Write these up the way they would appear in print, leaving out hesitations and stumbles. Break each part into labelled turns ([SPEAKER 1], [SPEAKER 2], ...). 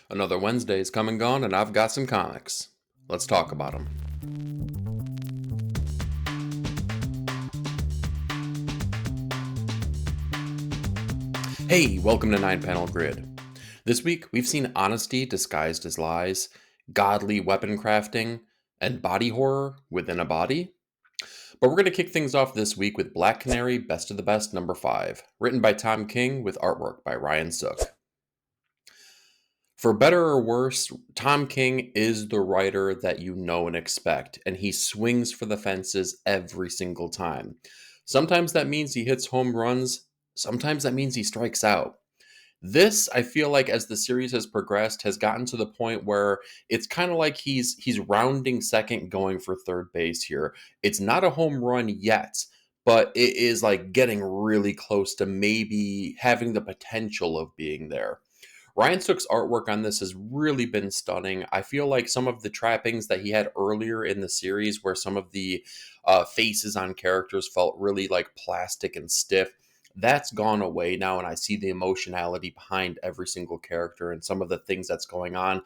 [SPEAKER 1] Another Wednesday's come and gone, and I've got some comics. Let's talk about them. Hey, welcome to 9 Panel Grid. This week, we've seen honesty disguised as lies, godly weapon crafting, and body horror within a body. But we're going to kick things off this week with Black Canary Best of the Best number 5, written by Tom King with artwork by Ryan Sook. For better or worse, Tom King is the writer that you know and expect, and he swings for the fences every single time. Sometimes that means he hits home runs, sometimes that means he strikes out. This, I feel like, as the series has progressed, has gotten to the point where it's kind of like he's rounding second, going for third base here. It's not a home run yet, but it is like getting really close to maybe having the potential of being there. Ryan Sook's artwork on this has really been stunning. I feel like some of the trappings that he had earlier in the series, where some of the faces on characters felt really like plastic and stiff, that's gone away now, and I see the emotionality behind every single character and some of the things that's going on,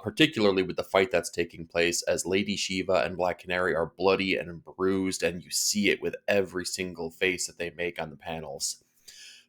[SPEAKER 1] particularly with the fight that's taking place as Lady Shiva and Black Canary are bloody and bruised, and you see it with every single face that they make on the panels.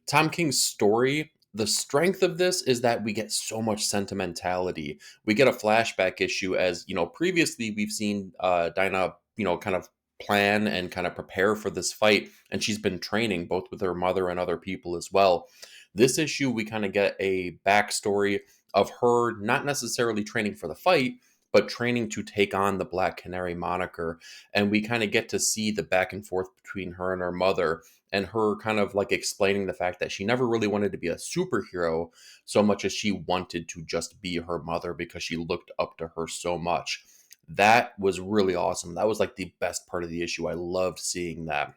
[SPEAKER 1] Tom King's story, the strength of this is that we get so much sentimentality. We get a flashback issue as, previously we've seen Dinah, kind of plan and kind of prepare for this fight, and she's been training both with her mother and other people as well. This issue, we kind of get a backstory of her not necessarily training for the fight, but training to take on the Black Canary moniker. And we kind of get to see the back and forth between her and her mother, and her kind of like explaining the fact that she never really wanted to be a superhero so much as she wanted to just be her mother because she looked up to her so much. That was really awesome. That was like the best part of the issue. I loved seeing that.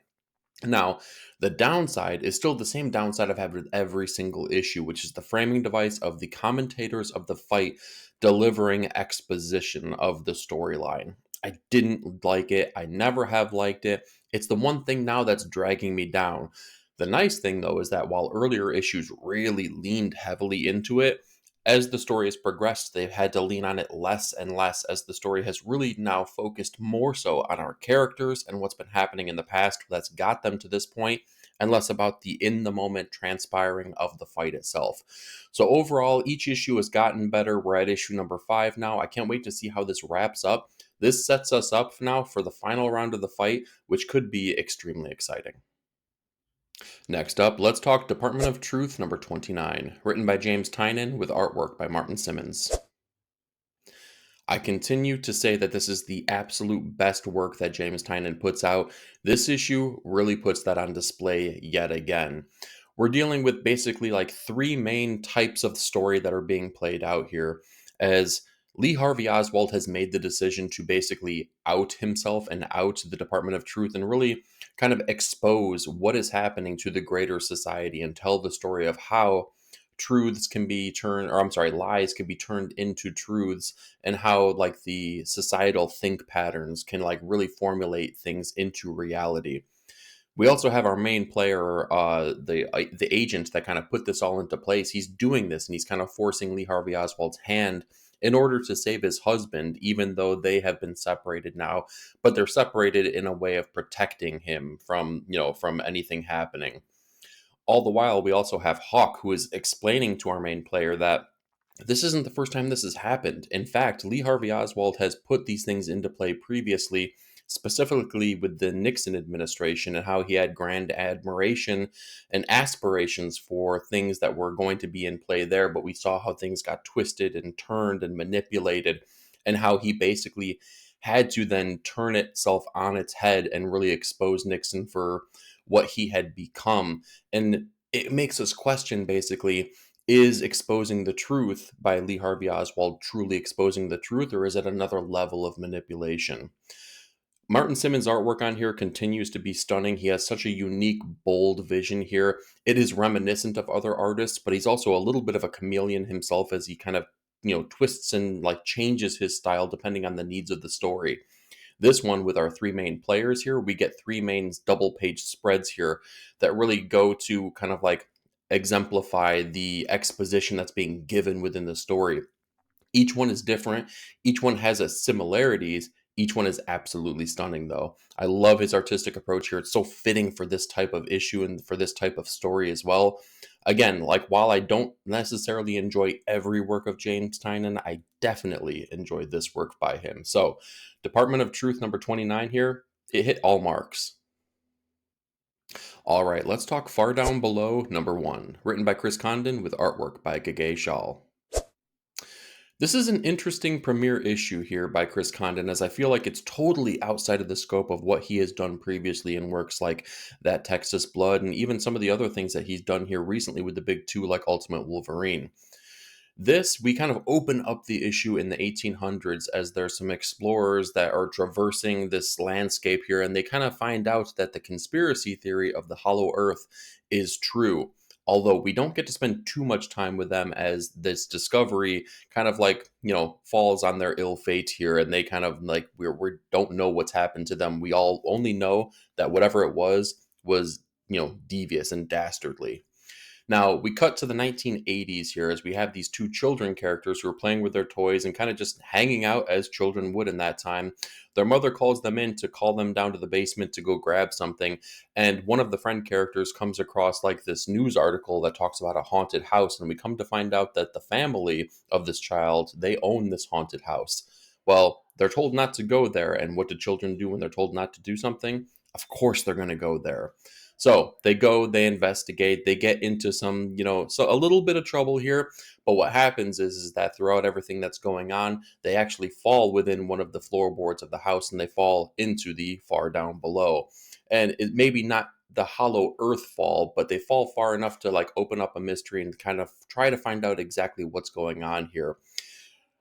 [SPEAKER 1] Now, the downside is still the same downside I've had with every single issue, which is the framing device of the commentators of the fight delivering exposition of the storyline. I didn't like it. I never have liked it. It's the one thing now that's dragging me down. The nice thing, though, is that while earlier issues really leaned heavily into it, as the story has progressed, they've had to lean on it less and less as the story has really now focused more so on our characters and what's been happening in the past that's got them to this point, and less about the in the moment transpiring of the fight itself. So overall, each issue has gotten better. We're at issue number 5 now. I can't wait to see how this wraps up. This sets us up now for the final round of the fight, which could be extremely exciting. Next up, let's talk Department of Truth number 29, written by James Tynion with artwork by Martin Simmons. I continue to say that this is the absolute best work that James Tynion puts out. This issue really puts that on display yet again. We're dealing with basically like 3 main types of story that are being played out here, as Lee Harvey Oswald has made the decision to basically out himself and out the Department of Truth and really kind of expose what is happening to the greater society and tell the story of how truths can be turned, or I'm sorry, lies can be turned into truths, and how like the societal think patterns can like really formulate things into reality. We also have our main player, the agent that kind of put this all into place. He's doing this, and he's kind of forcing Lee Harvey Oswald's hand in order to save his husband, even though they have been separated now. But they're separated in a way of protecting him from, from anything happening. All the while, we also have Hawk, who is explaining to our main player that this isn't the first time this has happened. In fact, Lee Harvey Oswald has put these things into play previously, specifically with the Nixon administration, and how he had grand admiration and aspirations for things that were going to be in play there. But we saw how things got twisted and turned and manipulated, and how he basically had to then turn itself on its head and really expose Nixon for what he had become. And it makes us question basically, is exposing the truth by Lee Harvey Oswald truly exposing the truth, or is it another level of manipulation? Martin Simmons' artwork on here continues to be stunning. He has such a unique, bold vision here. It is reminiscent of other artists, but he's also a little bit of a chameleon himself as he kind of, twists and like changes his style depending on the needs of the story. This one, with our 3 main players here, we get 3 main double page spreads here that really go to kind of like exemplify the exposition that's being given within the story. Each one is different. Each one has a similarities. Each one is absolutely stunning, though. I love his artistic approach here. It's so fitting for this type of issue and for this type of story as well. Again, like while I don't necessarily enjoy every work of James Tynion, I definitely enjoyed this work by him. So, Department of Truth number 29 here, it hit all marks. All right, let's talk Far Down Below number 1, written by Chris Condon with artwork by Gege Shaw. This is an interesting premiere issue here by Chris Condon, as I feel like it's totally outside of the scope of what he has done previously in works like That Texas Blood and even some of the other things that he's done here recently with the big two like Ultimate Wolverine. This, we kind of open up the issue in the 1800s as there's some explorers that are traversing this landscape here, and they kind of find out that the conspiracy theory of the Hollow Earth is true. Although we don't get to spend too much time with them, as this discovery kind of like, falls on their ill fate here, and they kind of like, we don't know what's happened to them. We all only know that whatever it was, devious and dastardly. Now, we cut to the 1980s here as we have these two children characters who are playing with their toys and kind of just hanging out as children would in that time. Their mother calls them in to call them down to the basement to go grab something. And one of the friend characters comes across like this news article that talks about a haunted house. And we come to find out that the family of this child, they own this haunted house. Well, they're told not to go there. And what do children do when they're told not to do something? Of course, they're going to go there. So they go, they investigate, they get into some, so a little bit of trouble here. But what happens is that throughout everything that's going on, they actually fall within one of the floorboards of the house and they fall into the far down below. And it maybe not the hollow earth fall, but they fall far enough to like open up a mystery and kind of try to find out exactly what's going on here.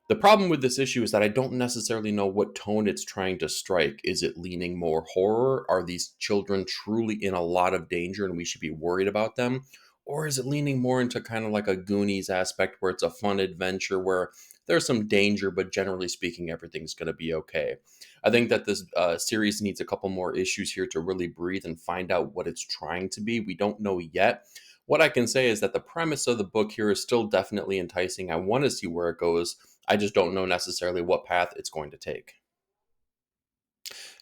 [SPEAKER 1] The problem with this issue is that I don't necessarily know what tone it's trying to strike. Is it leaning more horror? Are these children truly in a lot of danger and we should be worried about them? Or is it leaning more into kind of like a Goonies aspect where it's a fun adventure where there's some danger, but generally speaking, everything's going to be okay? I think that this series needs a couple more issues here to really breathe and find out what it's trying to be. We don't know yet. What I can say is that the premise of the book here is still definitely enticing. I want to see where it goes. I just don't know necessarily what path it's going to take.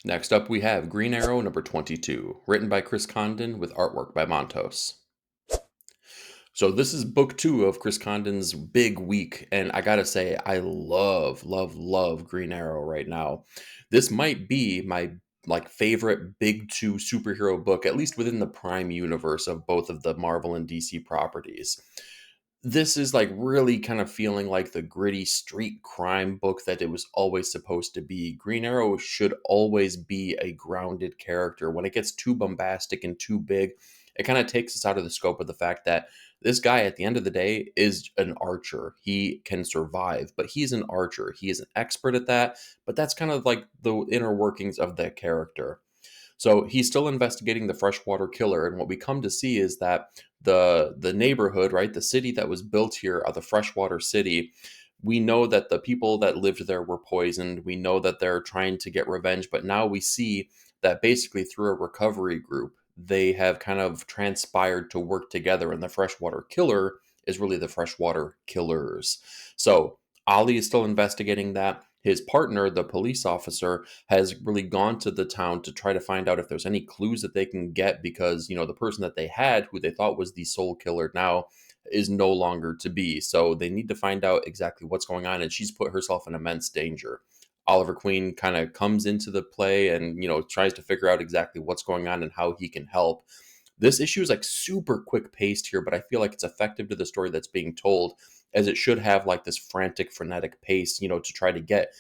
[SPEAKER 1] Next up, we have Green Arrow number 22, written by Chris Condon with artwork by Montos. So this is book 2 of Chris Condon's big week, and I gotta say, I love, love, love Green Arrow right now. This might be my favorite big 2 superhero book, at least within the Prime universe of both of the Marvel and DC properties. This is like really kind of feeling like the gritty street crime book that it was always supposed to be. Green Arrow should always be a grounded character. When it gets too bombastic and too big, it kind of takes us out of the scope of the fact that this guy at the end of the day is an archer. He can survive, but he's an archer. He is an expert at that, but that's kind of like the inner workings of that character. So he's still investigating the freshwater killer, and what we come to see is that the neighborhood, right, the city that was built here, the freshwater city, we know that the people that lived there were poisoned. We know that they're trying to get revenge, but now we see that basically through a recovery group, they have kind of transpired to work together, and the freshwater killer is really the freshwater killers. So Ali is still investigating that. His partner, the police officer, has really gone to the town to try to find out if there's any clues that they can get because, the person that they had, who they thought was the soul killer now, is no longer to be. So they need to find out exactly what's going on, and she's put herself in immense danger. Oliver Queen kind of comes into the play and, tries to figure out exactly what's going on and how he can help. This issue is like super quick paced here, but I feel like it's effective to the story that's being told, as it should have like this frantic, frenetic pace, to try to get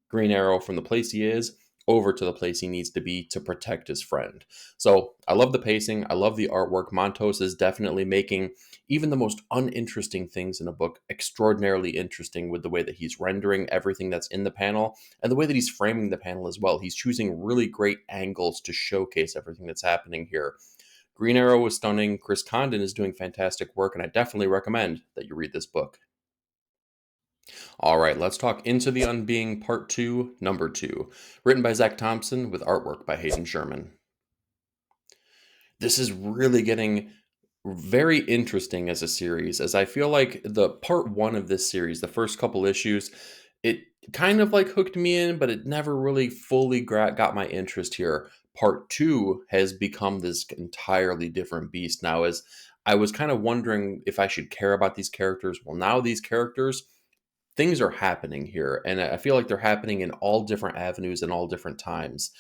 [SPEAKER 1] Green Arrow from the place he is over to the place he needs to be to protect his friend. So I love the pacing. I love the artwork. Montos is definitely making even the most uninteresting things in a book extraordinarily interesting with the way that he's rendering everything that's in the panel and the way that he's framing the panel as well. He's choosing really great angles to showcase everything that's happening here. Green Arrow is stunning. Chris Condon is doing fantastic work, and I definitely recommend that you read this book. All right, let's talk Into the Unbeing Part 2, Number 2, written by Zach Thompson with artwork by Hayden Sherman. This is really getting very interesting as a series, as I feel like the part one of this series, the first couple issues, it kind of like hooked me in, but it never really fully got my interest here. Part two has become this entirely different beast now, as I was kind of wondering if I should care about these characters. Well, now these characters, things are happening here, and I feel like they're happening in all different avenues and all different times.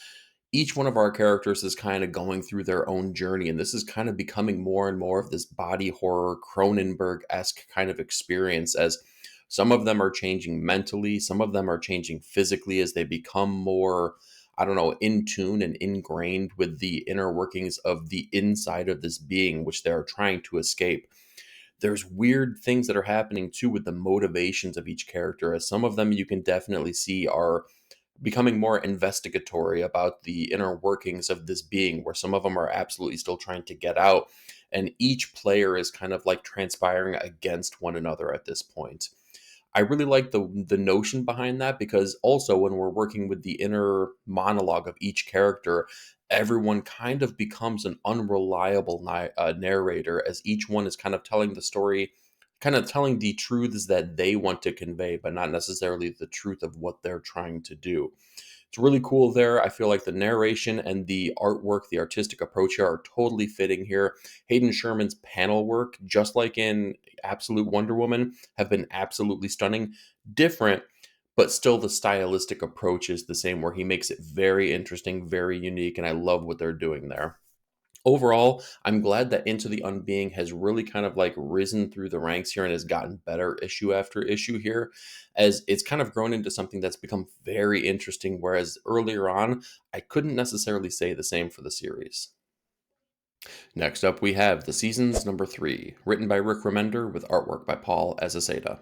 [SPEAKER 1] Each one of our characters is kind of going through their own journey, and this is kind of becoming more and more of this body horror Cronenberg-esque kind of experience, as some of them are changing mentally, some of them are changing physically as they become more, I don't know, in tune and ingrained with the inner workings of the inside of this being which they're trying to escape. There's weird things that are happening too with the motivations of each character, as some of them you can definitely see are becoming more investigatory about the inner workings of this being, where some of them are absolutely still trying to get out, and each player is kind of like transpiring against one another at this point. I really like the notion behind that, because also when we're working with the inner monologue of each character, everyone kind of becomes an unreliable narrator, as each one is kind of telling the story, kind of telling the truths that they want to convey, but not necessarily the truth of what they're trying to do. It's really cool there. I feel like the narration and the artwork, the artistic approach here are totally fitting here. Hayden Sherman's panel work, just like in Absolute Wonder Woman, have been absolutely stunning. Different, but still the stylistic approach is the same, where he makes it very interesting, very unique, and I love what they're doing there. Overall, I'm glad that Into the Unbeing has really kind of like risen through the ranks here and has gotten better issue after issue here, as it's kind of grown into something that's become very interesting. Whereas earlier on, I couldn't necessarily say the same for the series. Next up, we have The Seasons number 3, written by Rick Remender with artwork by Paul Azaceta.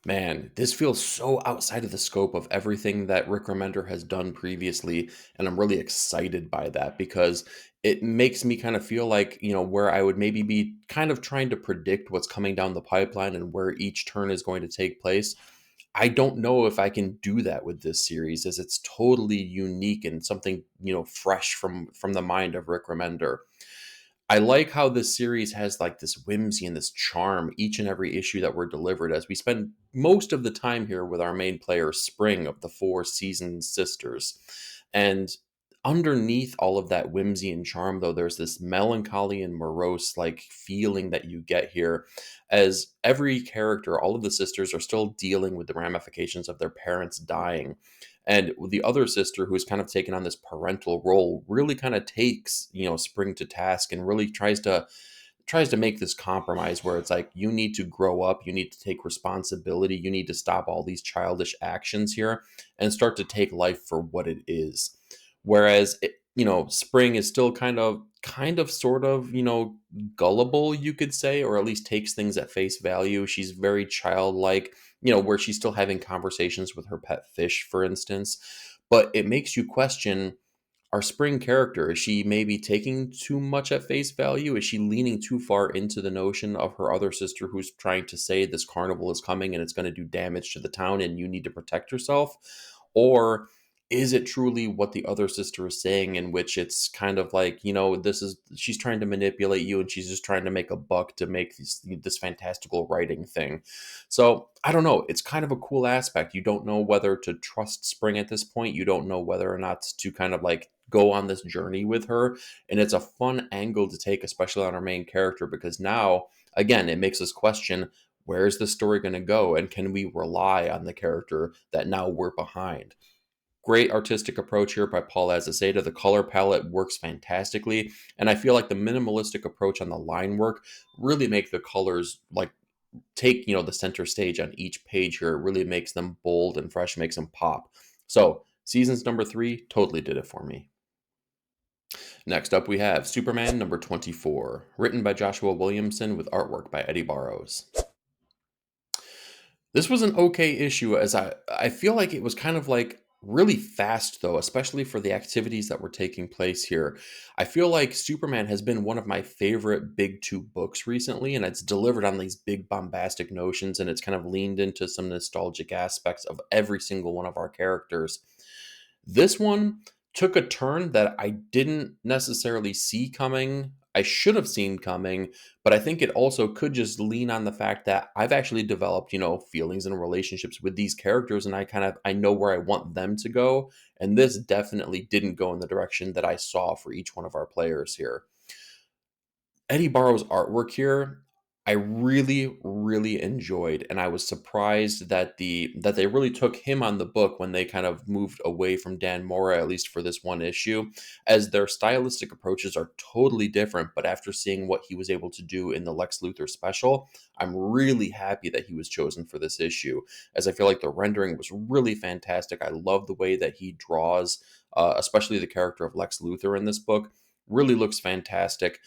[SPEAKER 1] Man, this feels so outside of the scope of everything that Rick Remender has done previously, and I'm really excited by that, because it makes me kind of feel like, where I would maybe be kind of trying to predict what's coming down the pipeline and where each turn is going to take place. I don't know if I can do that with this series, as it's totally unique and something, fresh from the mind of Rick Remender. I like how this series has like this whimsy and this charm each and every issue that we're delivered, as we spend most of the time here with our main player, Spring of the Four Seasons Sisters. And underneath all of that whimsy and charm, though, there's this melancholy and morose like feeling that you get here, as every character, all of the sisters, are still dealing with the ramifications of their parents dying. And the other sister, who's kind of taken on this parental role, really kind of takes, Spring to task, and really tries to make this compromise where it's like, you need to grow up, you need to take responsibility, you need to stop all these childish actions here and start to take life for what it is. Whereas Spring is still kind of sort of, gullible, you could say, or at least takes things at face value. She's very childlike, where she's still having conversations with her pet fish, for instance. But it makes you question, our Spring character, is she maybe taking too much at face value? Is she leaning too far into the notion of her other sister, who's trying to say this carnival is coming and it's going to do damage to the town and you need to protect yourself? Or is it truly what the other sister is saying, in which it's kind of like, she's trying to manipulate you and she's just trying to make a buck to make this fantastical writing thing? So I don't know. It's kind of a cool aspect. You don't know whether to trust Spring at this point. You don't know whether or not to kind of like go on this journey with her. And it's a fun angle to take, especially on our main character, because now, again, it makes us question, where's the story going to go? And can we rely on the character that now we're behind? Great artistic approach here by Paul Azaceta. The color palette works fantastically. And I feel like the minimalistic approach on the line work really make the colors like take the center stage on each page here. It really makes them bold and fresh, makes them pop. So Seasons number 3 totally did it for me. Next up, we have Superman number 24, written by Joshua Williamson with artwork by Eddie Barrows. This was an okay issue, as I feel like it was kind of like really fast, though, especially for the activities that were taking place here. I feel like Superman has been one of my favorite big two books recently, and it's delivered on these big bombastic notions, and it's kind of leaned into some nostalgic aspects of every single one of our characters. This one took a turn that I didn't necessarily see coming. I should have seen coming, but I think it also could just lean on the fact that I've actually developed, feelings and relationships with these characters, and I know where I want them to go, and this definitely didn't go in the direction that I saw for each one of our players here. Eddie Barrow's artwork here, I really, really enjoyed, and I was surprised that they really took him on the book when they kind of moved away from Dan Mora, at least for this one issue, as their stylistic approaches are totally different. But after seeing what he was able to do in the Lex Luthor special, I'm really happy that he was chosen for this issue, as I feel like the rendering was really fantastic. I love the way that he draws, especially the character of Lex Luthor in this book. Really looks fantastic.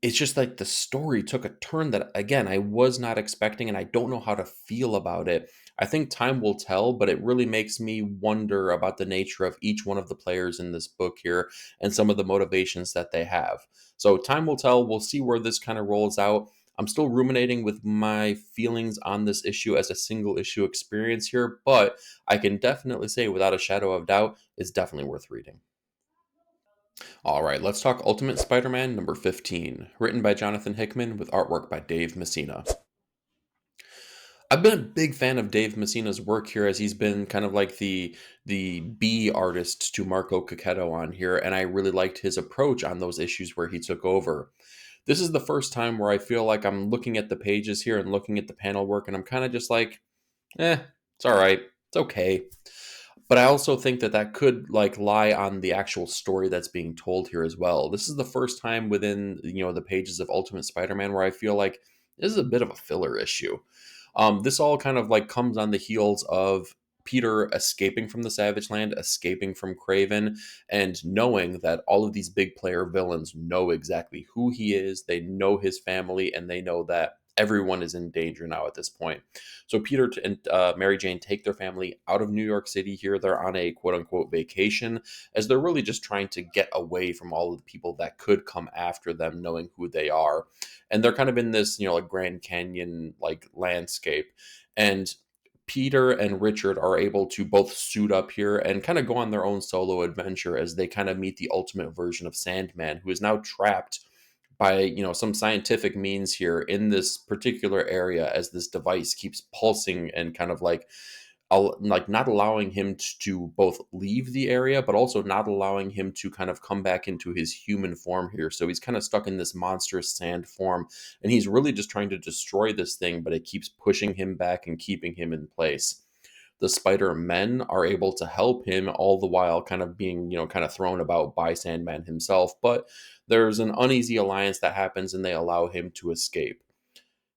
[SPEAKER 1] It's just like the story took a turn that, again, I was not expecting, and I don't know how to feel about it. I think time will tell, but it really makes me wonder about the nature of each one of the players in this book here and some of the motivations that they have. So time will tell. We'll see where this kind of rolls out. I'm still ruminating with my feelings on this issue as a single issue experience here, but I can definitely say without a shadow of doubt, it's definitely worth reading. All right, let's talk Ultimate Spider-Man number 15, written by Jonathan Hickman with artwork by Dave Messina. I've been a big fan of Dave Messina's work here, as he's been kind of like the B artist to Marco Cacchetto on here, and I really liked his approach on those issues where he took over. This is the first time where I feel like I'm looking at the pages here and looking at the panel work, and I'm kind of just like, it's all right, it's okay. But I also think that that could like lie on the actual story that's being told here as well. This is the first time within the pages of Ultimate Spider-Man where I feel like this is a bit of a filler issue. This all kind of like comes on the heels of Peter escaping from the Savage Land, escaping from Craven, and knowing that all of these big player villains know exactly who he is, they know his family, and they know that everyone is in danger now at this point. So Peter and Mary Jane take their family out of New York City here. They're on a quote unquote vacation, as they're really just trying to get away from all of the people that could come after them, knowing who they are. And they're kind of in this, like Grand Canyon like landscape. And Peter and Richard are able to both suit up here and kind of go on their own solo adventure as they kind of meet the ultimate version of Sandman, who is now trapped by some scientific means here in this particular area, as this device keeps pulsing and kind of like not allowing him to both leave the area, but also not allowing him to kind of come back into his human form here. So he's kind of stuck in this monstrous sand form, and he's really just trying to destroy this thing, but it keeps pushing him back and keeping him in place. The Spider Men are able to help him, all the while kind of being kind of thrown about by Sandman himself, but there's an uneasy alliance that happens, and they allow him to escape.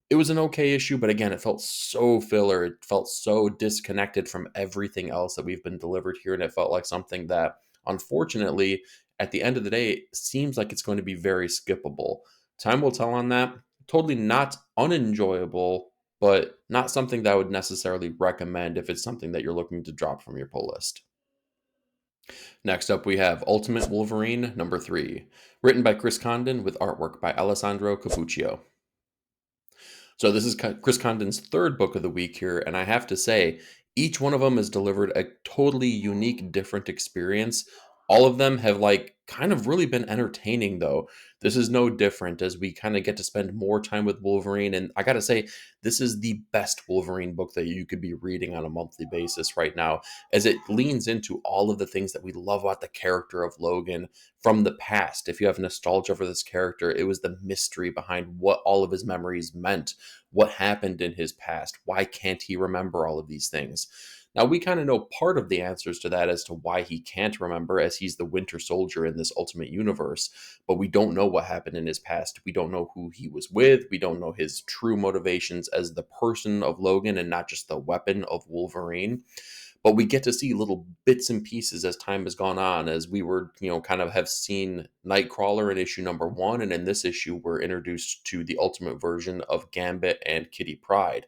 [SPEAKER 1] It was an okay issue, but again, it felt so filler. It felt so disconnected from everything else that we've been delivered here, and it felt like something that, unfortunately, at the end of the day, seems like it's going to be very skippable. Time will tell on that. Totally not unenjoyable, but not something that I would necessarily recommend if it's something that you're looking to drop from your pull list. Next up, we have Ultimate Wolverine number 3, written by Chris Condon with artwork by Alessandro Capuccio. So this is Chris Condon's third book of the week here, and I have to say, each one of them has delivered a totally unique, different experience. All of them have like kind of really been entertaining though. This is no different, as we kind of get to spend more time with Wolverine, and I got to say, this is the best Wolverine book that you could be reading on a monthly basis right now, as it leans into all of the things that we love about the character of Logan from the past. If you have nostalgia for this character, it was the mystery behind what all of his memories meant, what happened in his past, why can't he remember all of these things. Now, we kind of know part of the answers to that as to why he can't remember, as he's the Winter Soldier in this Ultimate Universe, but we don't know what happened in his past. We don't know who he was with. We don't know his true motivations as the person of Logan and not just the weapon of Wolverine. But we get to see little bits and pieces as time has gone on, as we were, kind of have seen Nightcrawler in issue number 1, and in this issue, we're introduced to the ultimate version of Gambit and Kitty Pryde.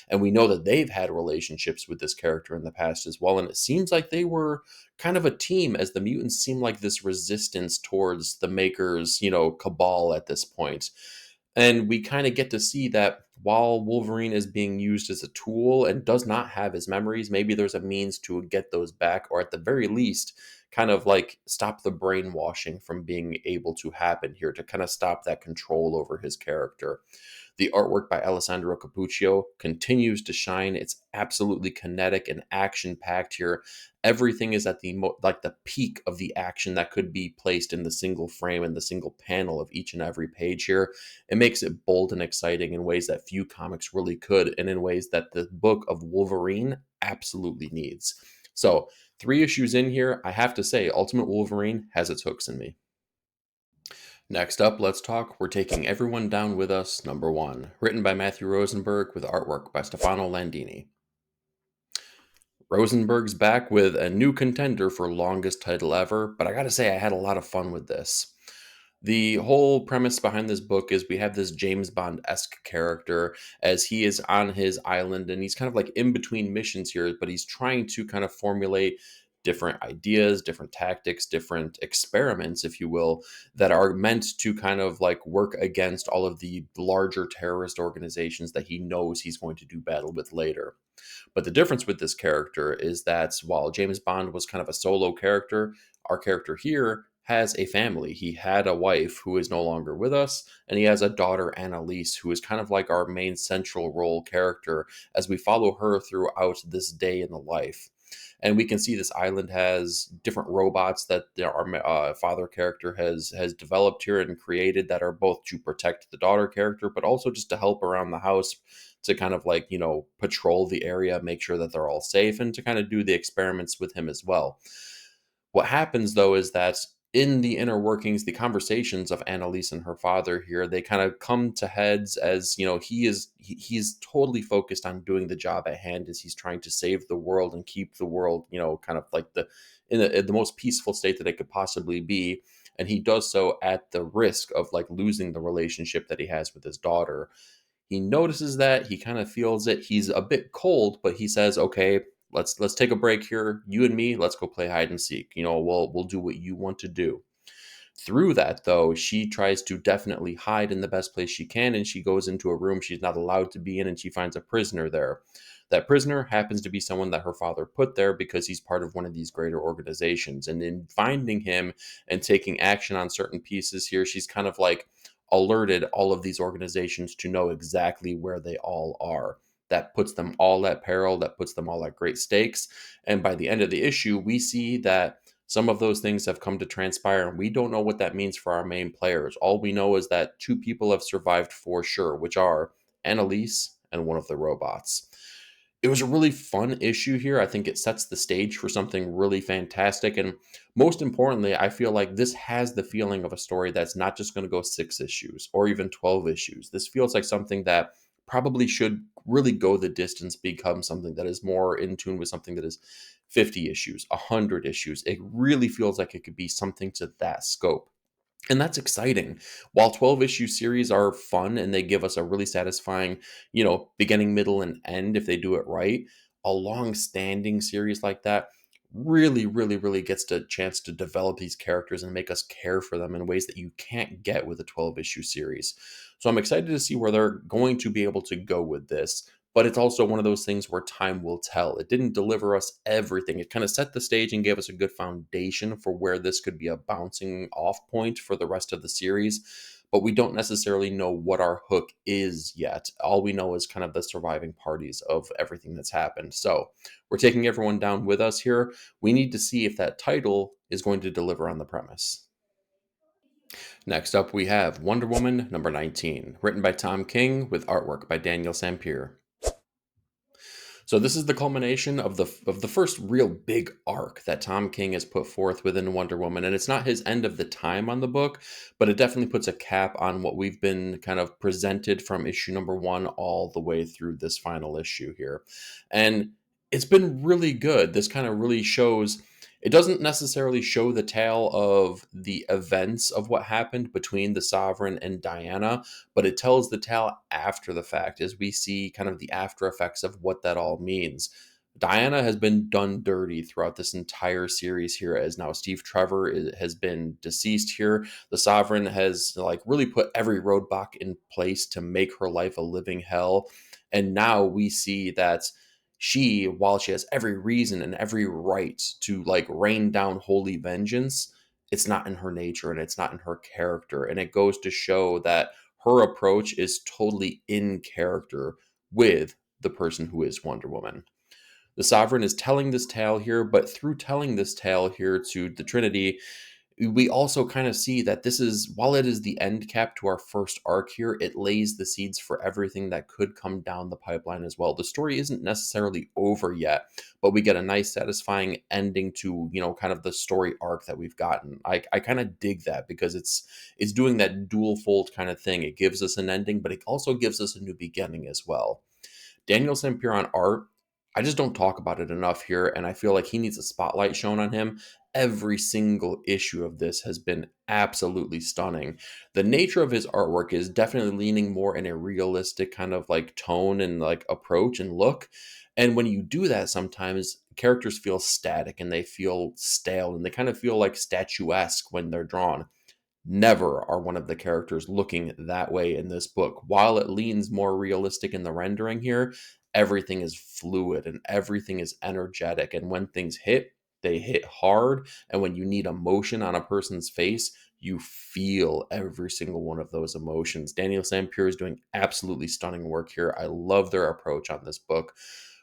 [SPEAKER 1] And we know that they've had relationships with this character in the past as well, and it seems like they were kind of a team, as the mutants seem like this resistance towards the Maker's, cabal at this point. And we kind of get to see that while Wolverine is being used as a tool and does not have his memories, maybe there's a means to get those back, or at the very least, kind of like stop the brainwashing from being able to happen here, to kind of stop that control over his character. The artwork by Alessandro Cappuccio continues to shine. It's absolutely kinetic and action packed here. Everything is at the like the peak of the action that could be placed in the single frame and the single panel of each and every page here. It makes it bold and exciting in ways that few comics really could, and in ways that the book of Wolverine absolutely needs. So, 3 issues in here, I have to say, Ultimate Wolverine has its hooks in me. Next up, let's talk We're Taking Everyone Down With Us, #1, written by Matthew Rosenberg with artwork by Stefano Landini. Rosenberg's back with a new contender for longest title ever, but I gotta say, I had a lot of fun with this. The whole premise behind this book is we have this James Bond-esque character as he is on his island, and he's kind of like in between missions here, but he's trying to kind of formulate different ideas, different tactics, different experiments, if you will, that are meant to kind of like work against all of the larger terrorist organizations that he knows he's going to do battle with later. But the difference with this character is that while James Bond was kind of a solo character, our character here has a family. He had a wife who is no longer with us, and he has a daughter, Annalise, who is kind of like our main central role character as we follow her throughout this day in the life. And we can see this island has different robots that our father character has developed here and created, that are both to protect the daughter character, but also just to help around the house, to kind of like, patrol the area, make sure that they're all safe, and to kind of do the experiments with him as well. What happens though is that in the inner workings, the conversations of Annalise and her father here, they kind of come to heads as, he's totally focused on doing the job at hand, as he's trying to save the world and keep the world, kind of like in the most peaceful state that it could possibly be. And he does so at the risk of like losing the relationship that he has with his daughter. He notices that, he kind of feels it. He's a bit cold, but he says, "Okay, let's take a break here. You and me, let's go play hide and seek. We'll do what you want to do." Through that, though, she tries to definitely hide in the best place she can, and she goes into a room she's not allowed to be in, and she finds a prisoner there. That prisoner happens to be someone that her father put there because he's part of one of these greater organizations. And in finding him and taking action on certain pieces here, she's kind of like alerted all of these organizations to know exactly where they all are. That puts them all at peril, that puts them all at great stakes. And by the end of the issue, we see that some of those things have come to transpire, and we don't know what that means for our main players. All we know is that 2 people have survived for sure, which are Annalise and one of the robots. It was a really fun issue here. I think it sets the stage for something really fantastic. And most importantly, I feel like this has the feeling of a story that's not just going to go 6 issues or even 12 issues. This feels like something that probably should really go the distance, become something that is more in tune with something that is 50 issues, 100 issues. It really feels like it could be something to that scope. And that's exciting. While 12 issue series are fun and they give us a really satisfying, beginning, middle, and end if they do it right, a long standing series like that really, really, really gets the chance to develop these characters and make us care for them in ways that you can't get with a 12 issue series. So I'm excited to see where they're going to be able to go with this. But it's also one of those things where time will tell. It didn't deliver us everything. It kind of set the stage and gave us a good foundation for where this could be a bouncing off point for the rest of the series. But we don't necessarily know what our hook is yet. All we know is kind of the surviving parties of everything that's happened. So we're taking everyone down with us here. We need to see if that title is going to deliver on the premise. Next up, we have Wonder Woman #19, written by Tom King with artwork by Daniel Sampier. So this is the culmination of the first real big arc that Tom King has put forth within Wonder Woman, and it's not his end of the time on the book, but it definitely puts a cap on what we've been kind of presented from issue #1 all the way through this final issue here. And it's been really good. This kind of really shows, it doesn't necessarily show the tale of the events of what happened between the Sovereign and Diana, but it tells the tale after the fact as we see kind of the after effects of what that all means. Diana has been done dirty throughout this entire series here, as now Steve Trevor has been deceased here. The Sovereign has like really put every roadblock in place to make her life a living hell. And now we see that she, while she has every reason and every right to like rain down holy vengeance, it's not in her nature and it's not in her character. And it goes to show that her approach is totally in character with the person who is Wonder Woman. The Sovereign is telling this tale here, but through telling this tale here to the Trinity, we also kind of see that this is, while it is the end cap to our first arc here, it lays the seeds for everything that could come down the pipeline as well. The story isn't necessarily over yet, but we get a nice, satisfying ending to, kind of the story arc that we've gotten. I kind of dig that because it's doing that dual fold kind of thing. It gives us an ending, but it also gives us a new beginning as well. Daniel St. Pierre on art, I just don't talk about it enough here, and I feel like he needs a spotlight shown on him. Every single issue of this has been absolutely stunning. The nature of his artwork is definitely leaning more in a realistic kind of like tone and like approach and look. And when you do that, sometimes characters feel static and they feel stale and they kind of feel like statuesque when they're drawn. Never are one of the characters looking that way in this book. While it leans more realistic in the rendering here, everything is fluid and everything is energetic. And when things hit, they hit hard. And when you need emotion on a person's face, you feel every single one of those emotions. Daniel Sampier is doing absolutely stunning work here. I love their approach on this book.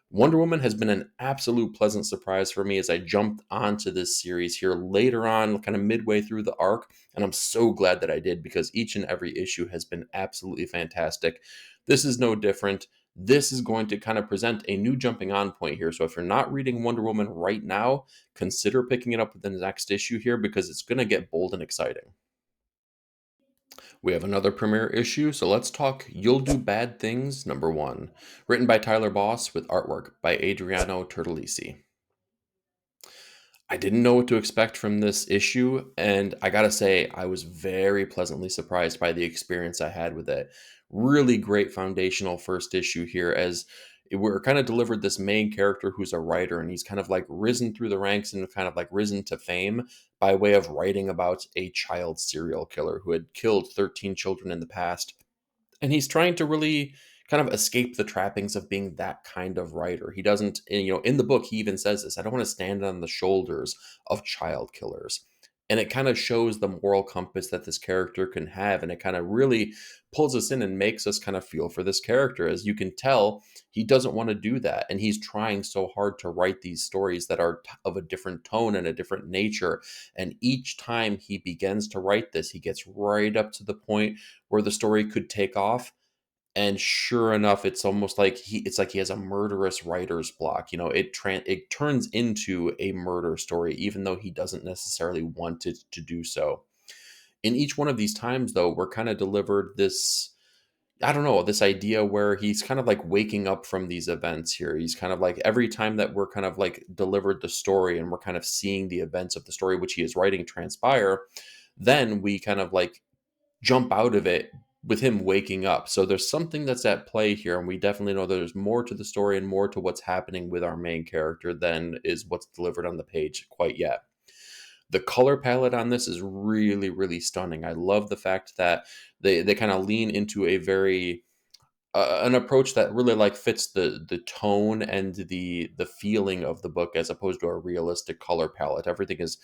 [SPEAKER 1] Wonder Woman has been an absolute pleasant surprise for me as I jumped onto this series here later on, kind of midway through the arc. And I'm so glad that I did because each and every issue has been absolutely fantastic. This is no different. This is going to kind of present a new jumping on point here. So if you're not reading Wonder Woman right now, consider picking it up with the next issue here because it's going to get bold and exciting. We have another premiere issue, so let's talk You'll Do Bad Things #1, written by Tyler Boss with artwork by Adriano Turtolisi. I didn't know what to expect from this issue, and I gotta say, I was very pleasantly surprised by the experience I had with it. Really great foundational first issue here, as we're kind of delivered this main character who's a writer, and he's kind of like risen through the ranks and kind of like risen to fame by way of writing about a child serial killer who had killed 13 children in the past, and he's trying to really kind of escape the trappings of being that kind of writer. He doesn't, in the book, he even says this: I don't want to stand on the shoulders of child killers. And it kind of shows the moral compass that this character can have. And it kind of really pulls us in and makes us kind of feel for this character. As you can tell, he doesn't want to do that. And he's trying so hard to write these stories that are of a different tone and a different nature. And each time he begins to write this, he gets right up to the point where the story could take off, and sure enough, it's almost like he has a murderous writer's block. It turns into a murder story even though he doesn't necessarily want it to do so. In each one of these times though, we're kind of delivered this, I don't know, this idea where he's kind of like waking up from these events here. He's kind of like, every time that we're kind of like delivered the story and we're kind of seeing the events of the story which he is writing transpire, then we kind of like jump out of it with him waking up. So there's something that's at play here, and we definitely know there's more to the story and more to what's happening with our main character than is what's delivered on the page quite yet. The color palette on this is really, really stunning. I love the fact that they kind of lean into a very an approach that really like fits the tone and the feeling of the book as opposed to a realistic color palette. Everything is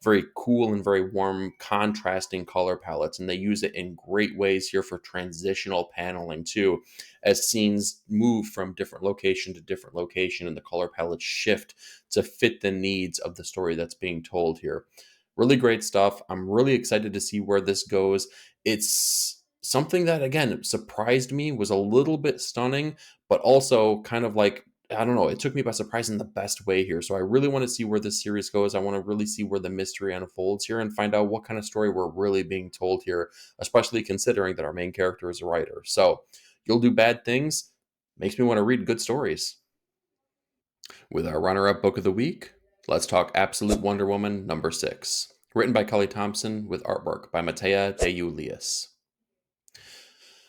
[SPEAKER 1] very cool and very warm, contrasting color palettes, and they use it in great ways here for transitional paneling too, as scenes move from different location to different location and the color palettes shift to fit the needs of the story that's being told here. Really great stuff. I'm really excited to see where this goes. It's something that, again, surprised me, was a little bit stunning, but also kind of like, I don't know, it took me by surprise in the best way here. So I really want to see where this series goes. I want to really see where the mystery unfolds here and find out what kind of story we're really being told here, especially considering that our main character is a writer. So You'll Do Bad Things makes me want to read good stories. With our runner-up book of the week, let's talk Absolute Wonder Woman #6, written by Kelly Thompson with artwork by Matea de Julius.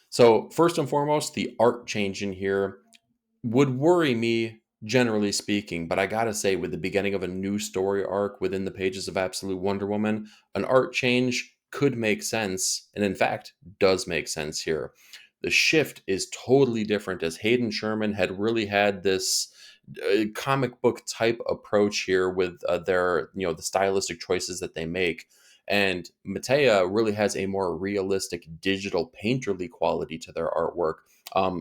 [SPEAKER 1] So first and foremost, the art change in here would worry me generally speaking. But I gotta say, with the beginning of a new story arc within the pages of Absolute Wonder Woman, an art change could make sense, and in fact, does make sense here. The shift is totally different, as Hayden Sherman had really had this comic book type approach here with their, the stylistic choices that they make. And Matea really has a more realistic digital painterly quality to their artwork,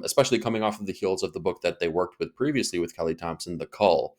[SPEAKER 1] especially coming off of the heels of the book that they worked with previously with Kelly Thompson, The Cull.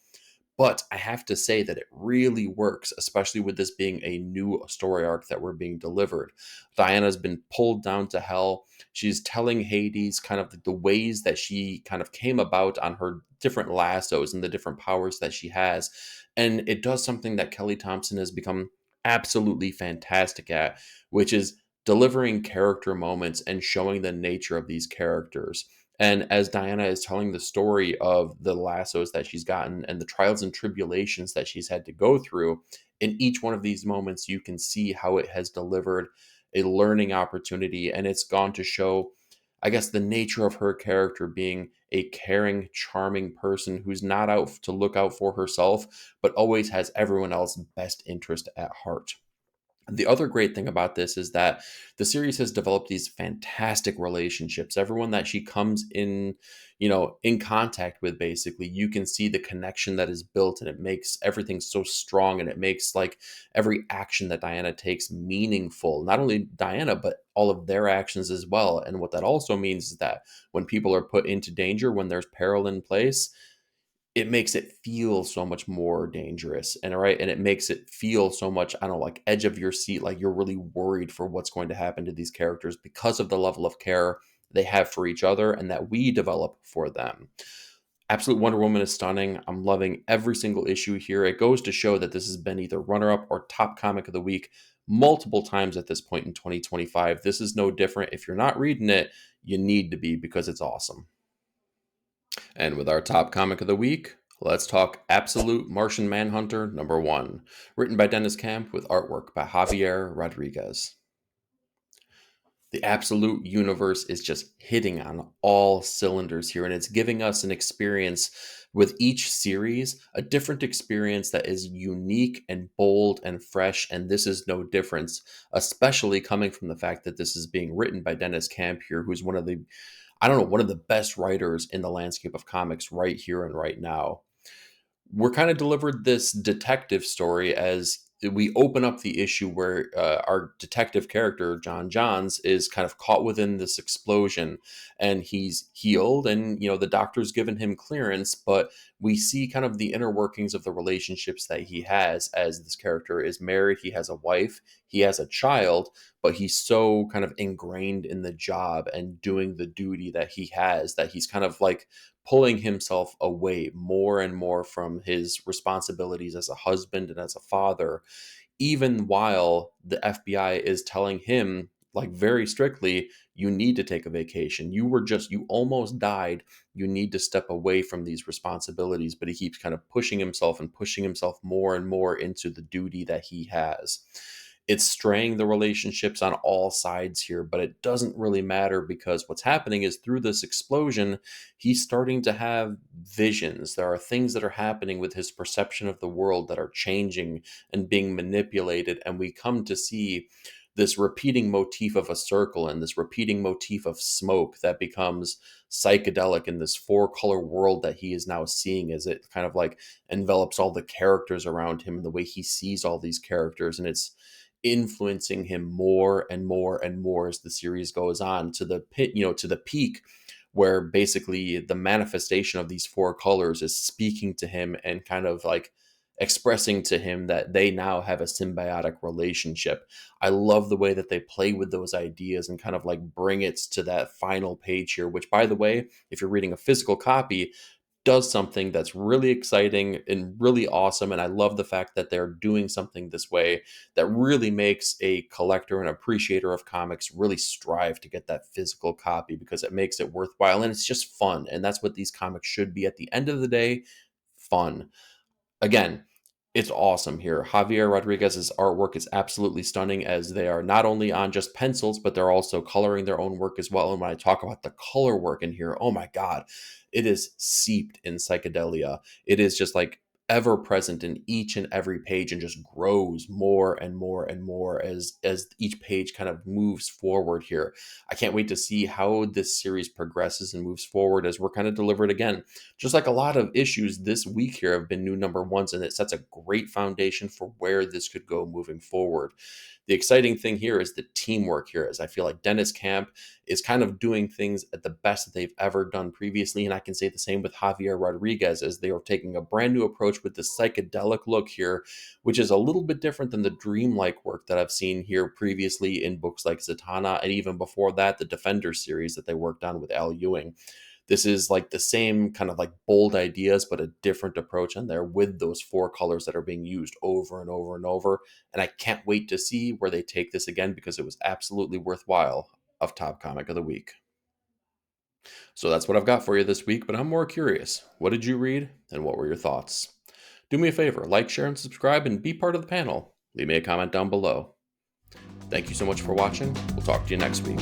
[SPEAKER 1] But I have to say that it really works, especially with this being a new story arc that we're being delivered. Diana's been pulled down to hell. She's telling Hades kind of the ways that she kind of came about on her different lassos and the different powers that she has. And it does something that Kelly Thompson has become absolutely fantastic at, which is delivering character moments and showing the nature of these characters. And as Diana is telling the story of the lassos that she's gotten and the trials and tribulations that she's had to go through, in each one of these moments, you can see how it has delivered a learning opportunity. And it's gone to show, I guess, the nature of her character being a caring, charming person who's not out to look out for herself, but always has everyone else's best interest at heart. The other great thing about this is that the series has developed these fantastic relationships. Everyone that she comes in, in contact with, basically, you can see the connection that is built, and it makes everything so strong, and it makes like every action that Diana takes meaningful. Not only Diana, but all of their actions as well. And what that also means is that when people are put into danger, when there's peril in place, it makes it feel so much more dangerous, and it makes it feel so much, I don't know, like edge of your seat, like you're really worried for what's going to happen to these characters because of the level of care they have for each other and that we develop for them. Absolute Wonder Woman is stunning. I'm loving every single issue here. It goes to show that this has been either runner up or top comic of the week multiple times at this point in 2025. This is no different. If you're not reading it, you need to be, because it's awesome. And with our top comic of the week, let's talk Absolute Martian Manhunter #1, written by Dennis Camp with artwork by Javier Rodriguez. The Absolute universe is just hitting on all cylinders here, and it's giving us an experience with each series, a different experience that is unique and bold and fresh, and this is no difference, especially coming from the fact that this is being written by Dennis Camp here, who's one of the, I don't know, one of the best writers in the landscape of comics right here and right now. We're kind of delivered this detective story as we open up the issue where our detective character John Johns is kind of caught within this explosion, and he's healed, and the doctor's given him clearance, but we see kind of the inner workings of the relationships that he has, as this character is married, he has a wife, he has a child, but he's so kind of ingrained in the job and doing the duty that he has that he's kind of like pulling himself away more and more from his responsibilities as a husband and as a father, even while the FBI is telling him, like, very strictly, you need to take a vacation. You almost died. You need to step away from these responsibilities. But he keeps kind of pushing himself and pushing himself more and more into the duty that he has. It's straying the relationships on all sides here, but it doesn't really matter, because what's happening is through this explosion, he's starting to have visions. There are things that are happening with his perception of the world that are changing and being manipulated. And we come to see this repeating motif of a circle and this repeating motif of smoke that becomes psychedelic in this four-color world that he is now seeing, as it kind of like envelops all the characters around him and the way he sees all these characters. And it's influencing him more and more and more as the series goes on, to the pit, to the peak where basically the manifestation of these four colors is speaking to him and kind of like expressing to him that they now have a symbiotic relationship. I love the way that they play with those ideas and kind of like bring it to that final page here, which, by the way, if you're reading a physical copy, does something that's really exciting and really awesome. And I love the fact that they're doing something this way that really makes a collector and appreciator of comics really strive to get that physical copy, because it makes it worthwhile and it's just fun. And that's what these comics should be at the end of the day: fun. Again, It's awesome here. Javier Rodriguez's artwork is absolutely stunning, as they are not only on just pencils, but they're also coloring their own work as well. And when I talk about the color work in here, oh my God, it is seeped in psychedelia. It is just like ever present in each and every page, and just grows more and more and more as each page kind of moves forward here. I can't wait to see how this series progresses and moves forward, as we're kind of delivered again, just like a lot of issues this week here have been new number ones, and it sets a great foundation for where this could go moving forward. The exciting thing here is the teamwork here, as I feel like Dennis Camp is kind of doing things at the best that they've ever done previously. And I can say the same with Javier Rodriguez, as they are taking a brand new approach with the psychedelic look here, which is a little bit different than the dreamlike work that I've seen here previously in books like Zatanna, and even before that, the Defender series that they worked on with Al Ewing. This is like the same kind of like bold ideas, but a different approach in there, with those four colors that are being used over and over and over. And I can't wait to see where they take this again, because it was absolutely worthwhile of Top Comic of the Week. So that's what I've got for you this week, but I'm more curious. What did you read, and what were your thoughts? Do me a favor, like, share, and subscribe, and be part of the panel. Leave me a comment down below. Thank you so much for watching. We'll talk to you next week.